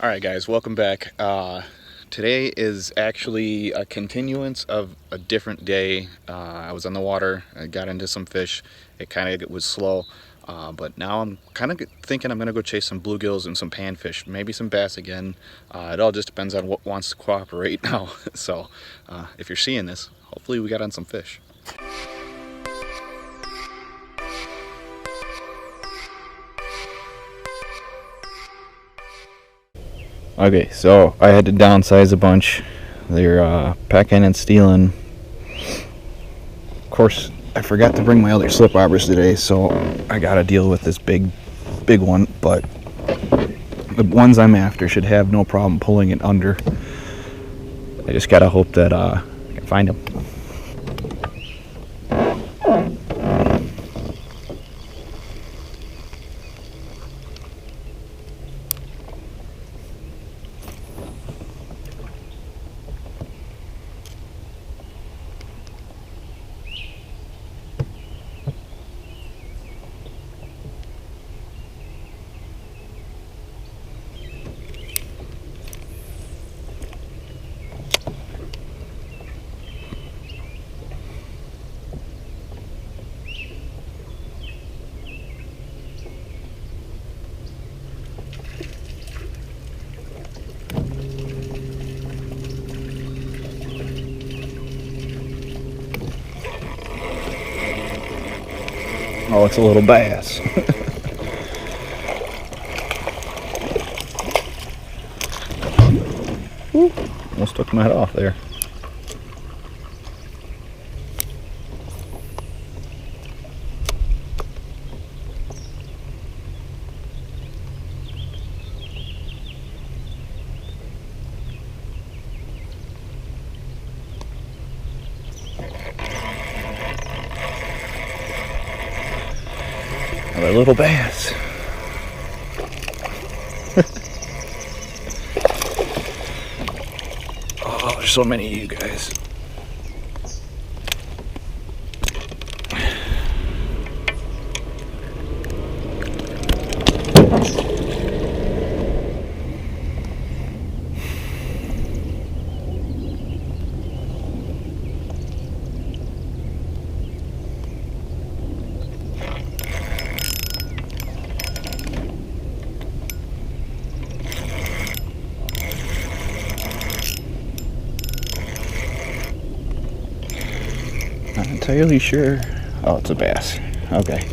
Alright guys, welcome back. Today is actually a continuance of a different day. I was on the water, I got into some fish, it kind of was slow, but now I'm kind of thinking I'm going to go chase some bluegills and some panfish, maybe some bass again. It all just depends on what wants to cooperate now. So if you're seeing this, hopefully we got on some fish. Okay, so I had to downsize a bunch. They're pecking and stealing. Of course, I forgot to bring my other slip bobbers today, so I gotta deal with this big one. But the ones I'm after should have no problem pulling it under. I just gotta hope that I can find them. Oh, it's a little bass. Woo, almost took my head off there. Another little bass. Oh, there's so many of you guys. Not entirely sure. Oh, it's a bass. Okay.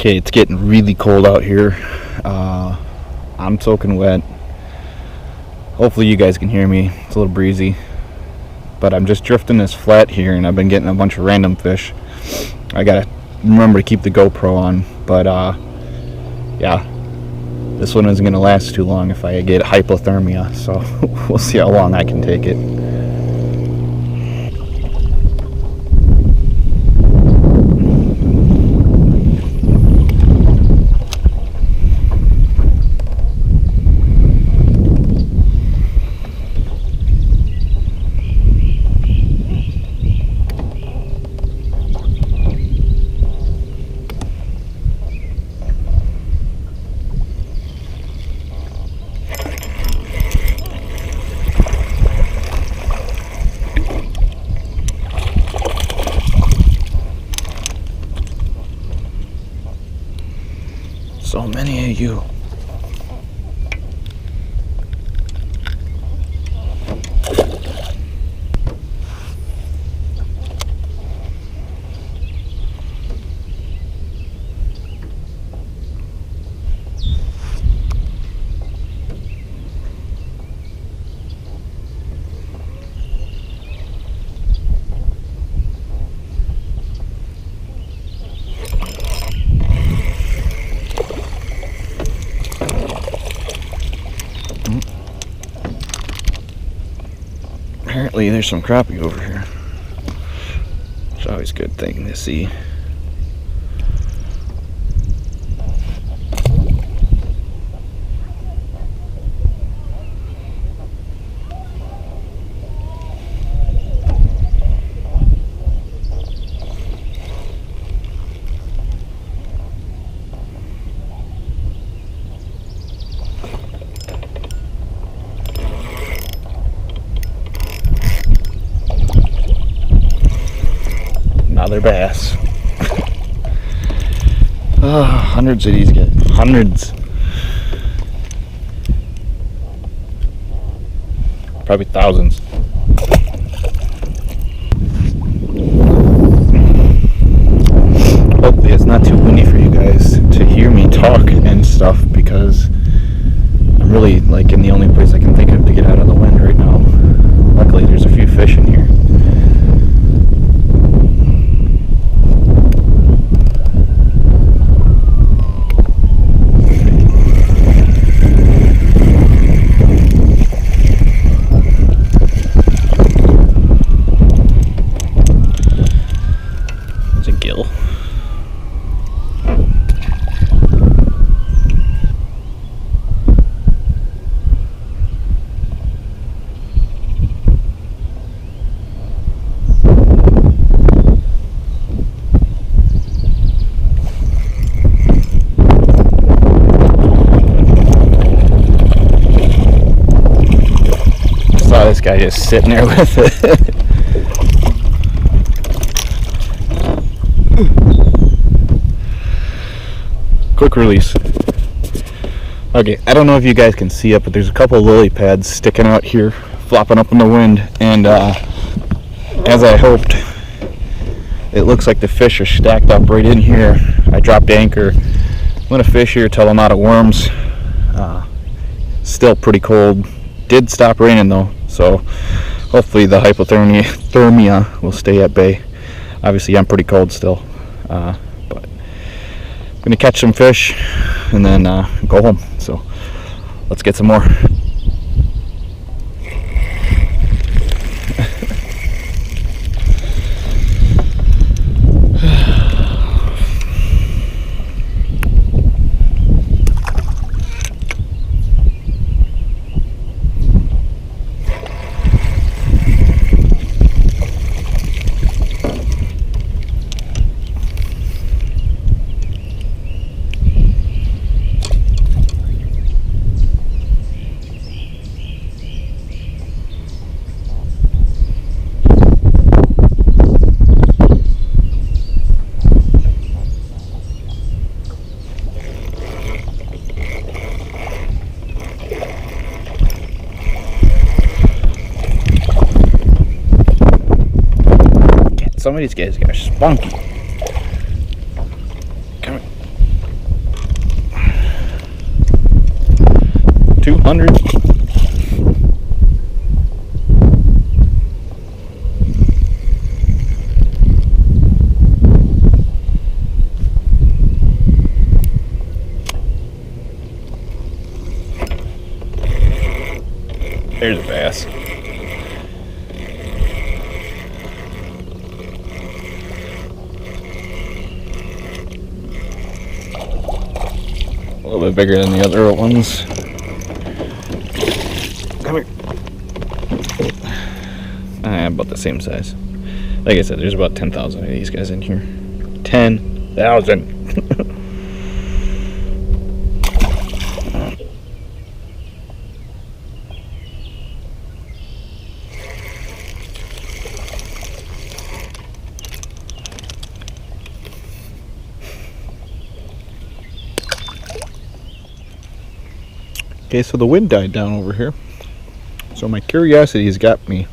Okay, it's getting really cold out here. I'm soaking wet. Hopefully you guys can hear me. It's a little breezy. But I'm just drifting this flat here and I've been getting a bunch of random fish. I gotta remember to keep the GoPro on. But yeah, this one isn't gonna last too long if I get hypothermia. So we'll see how long I can take it. So many of you. Apparently there's some crappie over here. It's always a good thing to see. Another bass. Oh, hundreds of these guys. Hundreds. Probably thousands. Hopefully it's not too windy for you guys to hear me talk and stuff, because I'm really like in the only place I can think of to get out of the wind right now. Luckily there's a few fish in here. This guy just sitting there with it. Quick release. Okay, I don't know if you guys can see it, but there's a couple of lily pads sticking out here, flopping up in the wind, and as I hoped, it looks like the fish are stacked up right in here. I dropped anchor. I'm gonna fish here till I'm out of worms. Still pretty cold. Did stop raining though, so hopefully the hypothermia will stay at bay. Obviously I'm pretty cold still, but I'm gonna catch some fish and then go home. So let's get some more. Some of these guys are spunky. Come here. 200. There's a bass. A little bit bigger than the other ones. Come here. About the same size. Like I said, there's about 10,000 of these guys in here. 10,000. Okay, so the wind died down over here. So my curiosity has got me.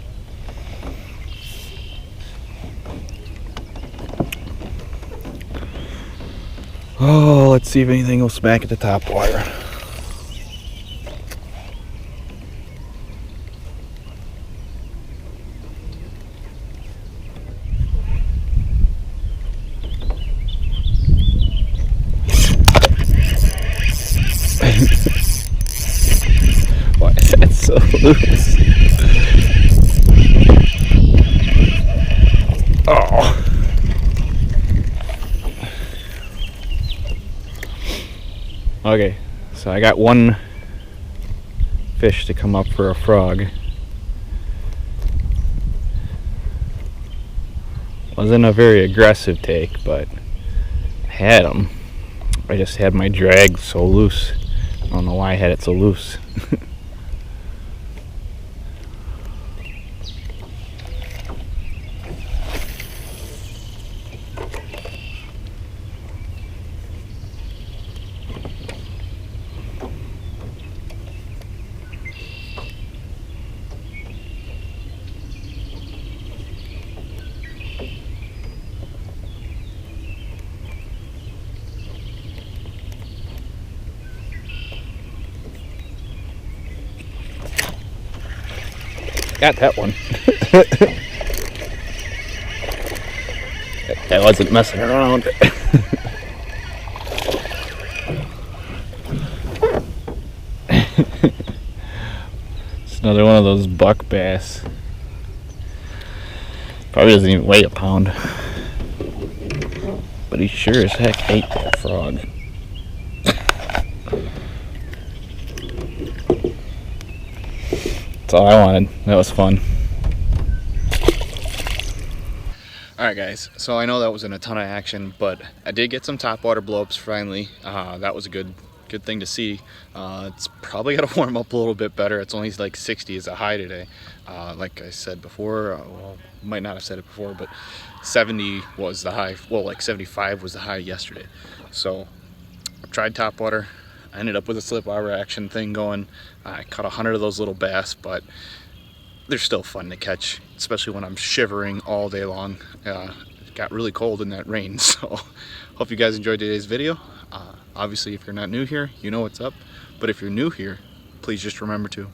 Oh, let's see if anything will smack at the top wire. Why is that so loose? Oh. Okay, so I got one fish to come up for a frog. Wasn't a very aggressive take, but I had him. I just had my drag so loose. I don't know why I had it so loose. Got that one. I wasn't messing around. It's another one of those buck bass. Probably doesn't even weigh a pound. But he sure as heck ate that frog. That's all I wanted. That was fun. Alright guys, so I know that wasn't a ton of action, but I did get some topwater blowups finally. That was a good thing to see. It's probably got to warm up a little bit better. It's only like 60 is a high today. Like I said before, well, might not have said it before, but 70 was the high. Well, like 75 was the high yesterday. So I tried topwater. I ended up with a slip wire action thing going. I caught 100 of those little bass, but they're still fun to catch, especially when I'm shivering all day long. It got really cold in that rain, so hope you guys enjoyed today's video. Obviously, if you're not new here, you know what's up. But if you're new here, please just remember to